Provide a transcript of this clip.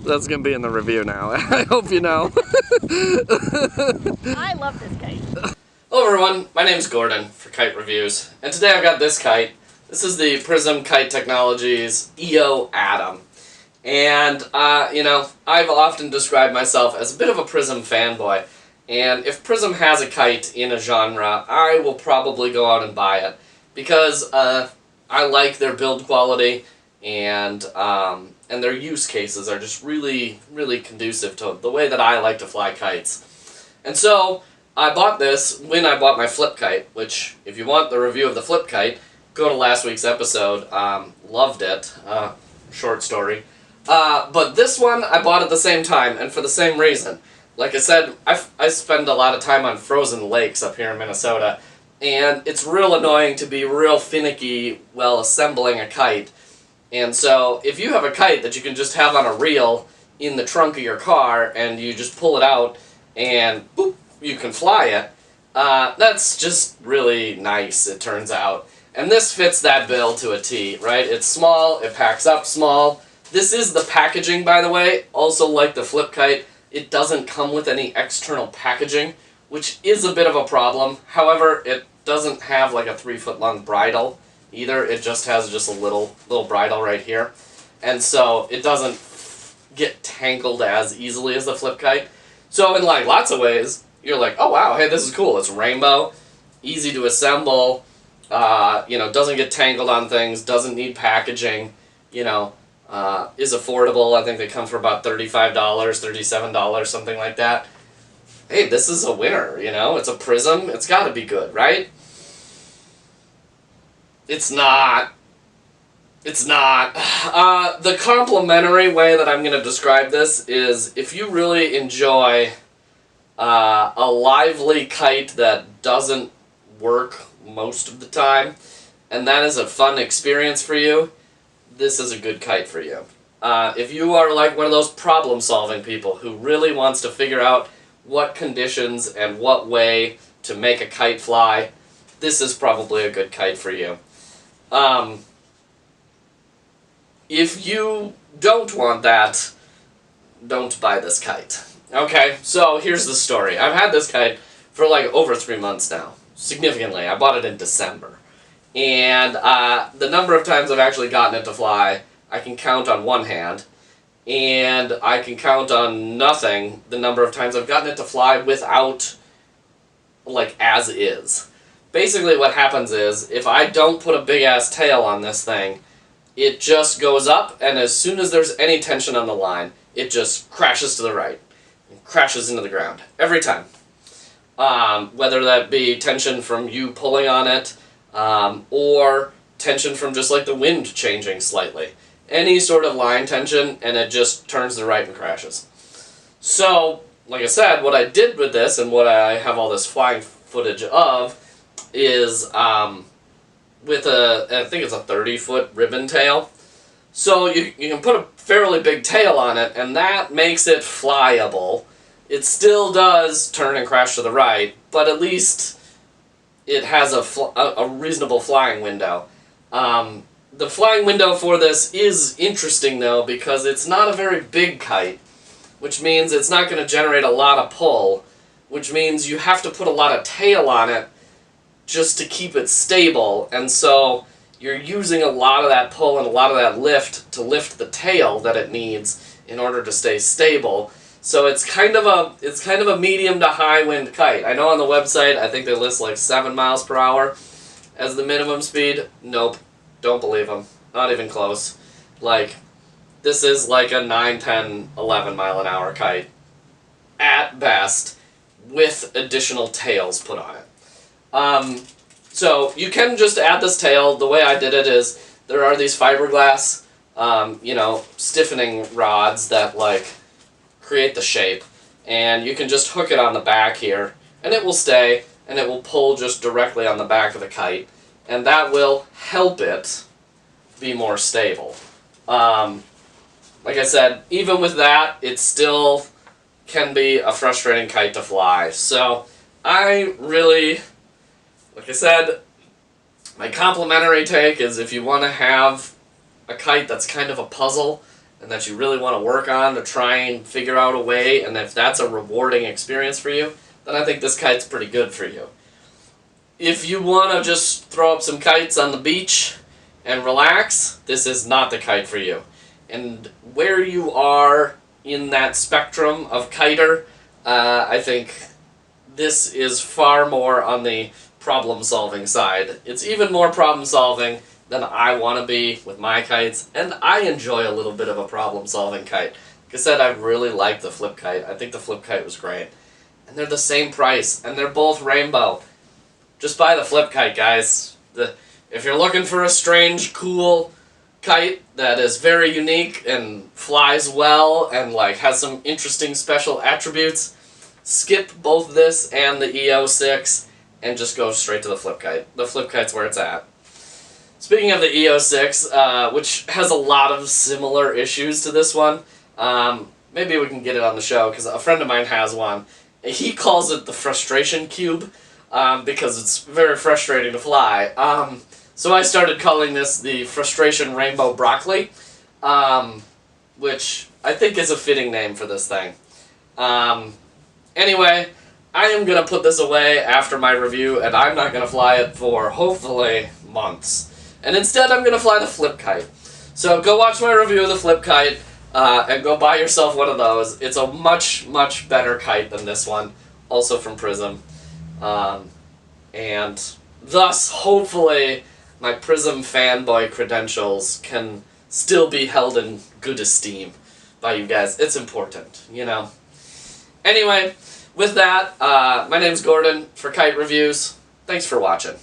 That's gonna be in the review now. I hope you know. I love this kite. Hello everyone, my name's Gordon for Kite Reviews, and today I've got this kite. This is the Prism Kite Technologies EO Atom. And, you know, I've often described myself as a bit of a Prism fanboy, and if Prism has a kite in a genre, I will probably go out and buy it, because I like their build quality, and their use cases are just really, really conducive to the way that I like to fly kites. And so, I bought this when I bought my flip kite, which, if you want the review of the flip kite, go to last week's episode. Loved it. Short story. But this one I bought at the same time, and for the same reason. Like I said, I spend a lot of time on frozen lakes up here in Minnesota, and it's real annoying to be real finicky while assembling a kite. And so, if you have a kite that you can just have on a reel in the trunk of your car, and you just pull it out, and boop, you can fly it, that's just really nice, it turns out. And this fits that bill to a T, right? It's small, it packs up small. This is the packaging, by the way. Also, like the flip kite, it doesn't come with any external packaging, which is a bit of a problem. However, it doesn't have like a 3-foot long bridle either. It just has just a little bridle right here. And so it doesn't get tangled as easily as the flip kite. So in like lots of ways, you're like, oh wow, hey, this is cool. It's rainbow, easy to assemble, you know, doesn't get tangled on things, doesn't need packaging, you know, is affordable. I think they come for about $35, $37, something like that. Hey, this is a winner, you know? It's a Prism. It's got to be good, right? It's not. It's not. The complimentary way that I'm going to describe this is if you really enjoy a lively kite that doesn't work most of the time, and that is a fun experience for you, this is a good kite for you. If you are like one of those problem-solving people who really wants to figure out what conditions and what way to make a kite fly, this is probably a good kite for you. If you don't want that, don't buy this kite. Okay, so here's the story. I've had this kite for like over 3 months now, significantly. I bought it in December. And the number of times I've actually gotten it to fly, I can count on one hand. And I can count on nothing the number of times I've gotten it to fly without, like, as is. Basically what happens is, if I don't put a big-ass tail on this thing, it just goes up, and as soon as there's any tension on the line, it just crashes to the right. It crashes into the ground. Every time. Whether that be tension from you pulling on it, or tension from just like the wind changing slightly. Any sort of line tension, and it just turns to the right and crashes. So, like I said, what I did with this, and what I have all this flying footage of, is with I think it's a 30-foot ribbon tail. So you can put a fairly big tail on it, and that makes it flyable. It still does turn and crash to the right, but at least it has a reasonable flying window. The flying window for this is interesting, though, because it's not a very big kite, which means it's not going to generate a lot of pull, which means you have to put a lot of tail on it just to keep it stable, and so you're using a lot of that pull and a lot of that lift to lift the tail that it needs in order to stay stable. So it's kind of a medium to high wind kite. I know on the website I think they list like 7 miles per hour as the minimum speed. Nope. Don't believe them. Not even close. Like, this is like a 9, 10, 11 mile an hour kite. At best. With additional tails put on it. So you can just add this tail. The way I did it is there are these fiberglass, you know, stiffening rods that, like, create the shape. And you can just hook it on the back here. And it will stay. And it will pull just directly on the back of the kite. And that will help it be more stable. Like I said, even with that, it still can be a frustrating kite to fly. So, I really, like I said, my complimentary take is if you want to have a kite that's kind of a puzzle and that you really want to work on to try and figure out a way, and if that's a rewarding experience for you, then I think this kite's pretty good for you. If you want to just throw up some kites on the beach and relax, this is not the kite for you. And where you are in that spectrum of kiter, I think this is far more on the problem-solving side. It's even more problem-solving than I want to be with my kites, and I enjoy a little bit of a problem-solving kite. Like I said, I really like the flip kite. I think the flip kite was great. And they're the same price, and they're both rainbow. Just buy the flip kite, guys. If you're looking for a strange, cool kite that is very unique and flies well and like has some interesting special attributes, skip both this and the EO6 and just go straight to the flip kite. The flip kite's where it's at. Speaking of the EO6, which has a lot of similar issues to this one, maybe we can get it on the show because a friend of mine has one. He calls it the frustration cube because it's very frustrating to fly. So I started calling this the frustration rainbow broccoli, which I think is a fitting name for this thing. Anyway, I am going to put this away after my review, and I'm not going to fly it for, hopefully, months. And instead, I'm going to fly the flip kite. So go watch my review of the flip kite, and go buy yourself one of those. It's a much, much better kite than this one, also from Prism. And thus, hopefully, my Prism fanboy credentials can still be held in good esteem by you guys. It's important, you know. Anyway, with that, my name's Gordon for Kite Reviews. Thanks for watching.